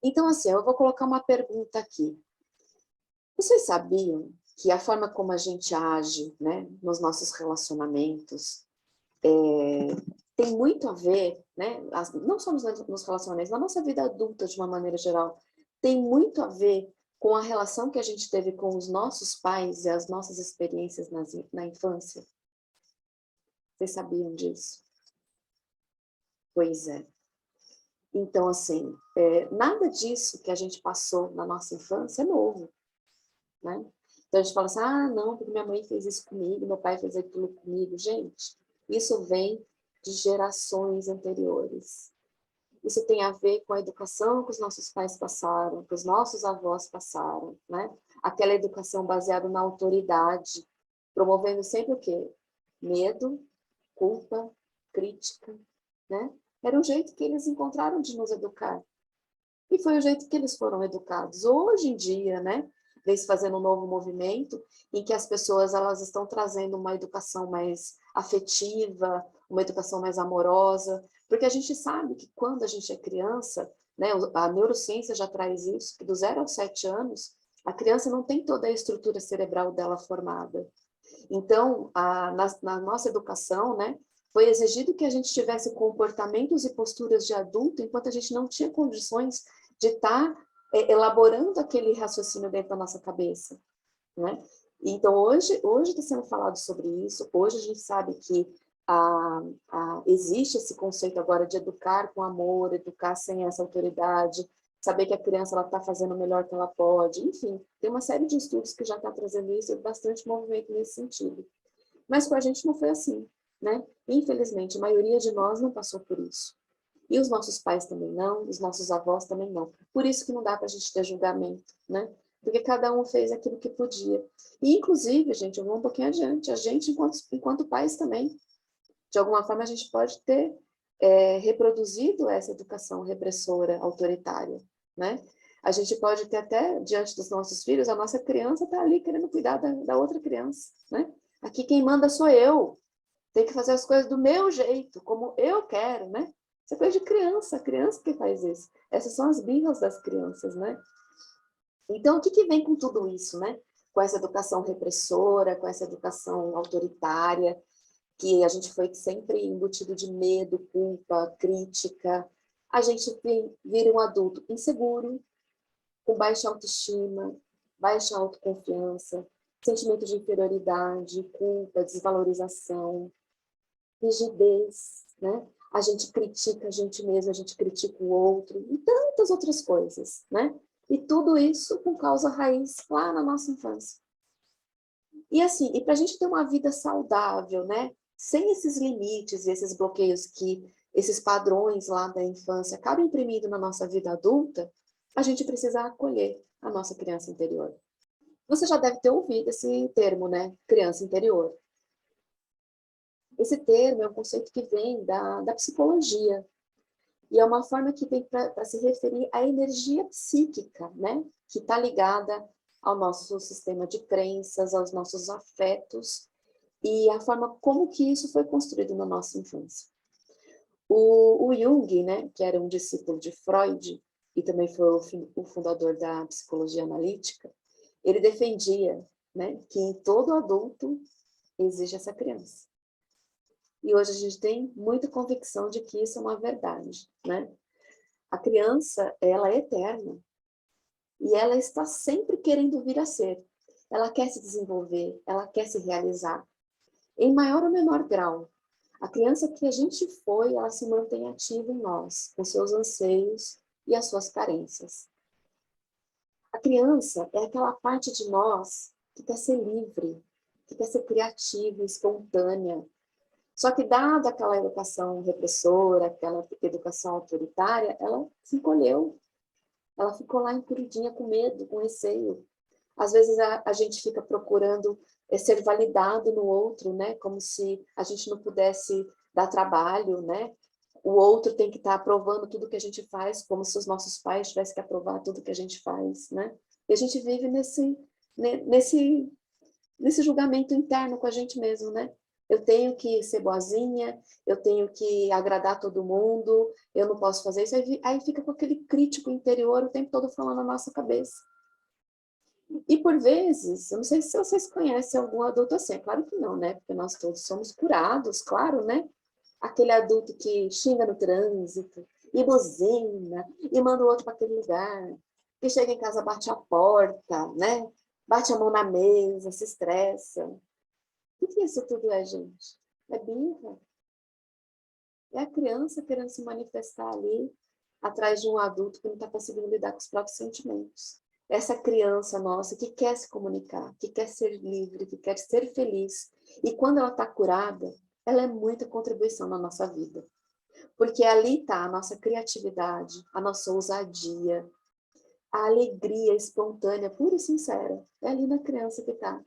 Então, assim, eu vou colocar uma pergunta aqui. Vocês sabiam que a forma como a gente age, né, nos nossos relacionamentos, tem muito a ver, né, não só nos relacionamentos, na nossa vida adulta de uma maneira geral, tem muito a ver com a relação que a gente teve com os nossos pais e as nossas experiências na infância? Vocês sabiam disso? Pois é. Então, assim, nada disso que a gente passou na nossa infância é novo, né? Então a gente fala assim, ah, não, porque minha mãe fez isso comigo, meu pai fez aquilo comigo. Gente, isso vem de gerações anteriores. Isso tem a ver com a educação que os nossos pais passaram, que os nossos avós passaram, né? Aquela educação baseada na autoridade, promovendo sempre o quê? Medo, culpa, crítica, né? Era o jeito que eles encontraram de nos educar. E foi o jeito que eles foram educados. Hoje em dia, né, vem se fazendo um novo movimento em que as pessoas elas estão trazendo uma educação mais afetiva, uma educação mais amorosa, porque a gente sabe que quando a gente é criança, né, a neurociência já traz isso, que do 0 aos 7 anos, a criança não tem toda a estrutura cerebral dela formada. Então, na nossa educação, né, foi exigido que a gente tivesse comportamentos e posturas de adulto, enquanto a gente não tinha condições de estar elaborando aquele raciocínio dentro da nossa cabeça, né? Então, hoje está sendo falado sobre isso, hoje a gente sabe que existe esse conceito agora de educar com amor, educar sem essa autoridade, saber que a criança está fazendo o melhor que ela pode, enfim, tem uma série de estudos que já está trazendo isso e bastante movimento nesse sentido. Mas com a gente não foi assim, né? Infelizmente, a maioria de nós não passou por isso. E os nossos pais também não, os nossos avós também não. Por isso que não dá para a gente ter julgamento, né? Porque cada um fez aquilo que podia. E, inclusive, gente, eu vou um pouquinho adiante, a gente, enquanto pais também, de alguma forma, a gente pode ter reproduzido essa educação repressora, autoritária, né? A gente pode ter até, diante dos nossos filhos, a nossa criança está ali querendo cuidar da outra criança, né? Aqui quem manda sou eu, tem que fazer as coisas do meu jeito, como eu quero, né? Isso é coisa de criança, a criança que faz isso. Essas são as birras das crianças, né? Então, o que vem com tudo isso, né? Com essa educação repressora, com essa educação autoritária, que a gente foi sempre embutido de medo, culpa, crítica. A gente vira um adulto inseguro, com baixa autoestima, baixa autoconfiança, sentimento de inferioridade, culpa, desvalorização, rigidez, né? A gente critica a gente mesmo, a gente critica o outro, e tantas outras coisas, né? E tudo isso com causa raiz lá na nossa infância. E assim, e para a gente ter uma vida saudável, né? Sem esses limites e esses bloqueios que esses padrões lá da infância acabam imprimindo na nossa vida adulta, a gente precisa acolher a nossa criança interior. Você já deve ter ouvido esse termo, né? Criança interior. Esse termo é um conceito que vem da psicologia, e é uma forma que vem para se referir à energia psíquica, né? Que está ligada ao nosso sistema de crenças, aos nossos afetos, e a forma como que isso foi construído na nossa infância. O Jung, né, que era um discípulo de Freud, e também foi o fundador da psicologia analítica, ele defendia, né, que em todo adulto existe essa criança. E hoje a gente tem muita convicção de que isso é uma verdade, né? A criança, ela é eterna. E ela está sempre querendo vir a ser. Ela quer se desenvolver, ela quer se realizar. Em maior ou menor grau. A criança que a gente foi, ela se mantém ativa em nós, com seus anseios e as suas carências. A criança é aquela parte de nós que quer ser livre, que quer ser criativa, espontânea. Só que, dada aquela educação repressora, aquela educação autoritária, ela se encolheu. Ela ficou lá encolhidinha com medo, com receio. Às vezes a gente fica procurando ser validado no outro, né? Como se a gente não pudesse dar trabalho, né? O outro tem que estar aprovando tudo que a gente faz, como se os nossos pais tivessem que aprovar tudo que a gente faz, né? E a gente vive nesse julgamento interno com a gente mesmo, né? Eu tenho que ser boazinha, eu tenho que agradar todo mundo, eu não posso fazer isso. Aí fica com aquele crítico interior o tempo todo falando na nossa cabeça. E por vezes, eu não sei se vocês conhecem algum adulto assim, é claro que não, né? Porque nós todos somos curados, claro, né? Aquele adulto que xinga no trânsito, e buzina, e manda o outro para aquele lugar, que chega em casa, bate a porta, né? Bate a mão na mesa, se estressa. O que isso tudo é, gente? É birra. É a criança querendo se manifestar ali, atrás de um adulto que não está conseguindo lidar com os próprios sentimentos. Essa criança nossa que quer se comunicar, que quer ser livre, que quer ser feliz. E quando ela está curada, ela é muita contribuição na nossa vida. Porque ali está a nossa criatividade, a nossa ousadia, a alegria espontânea, pura e sincera. É ali na criança que está.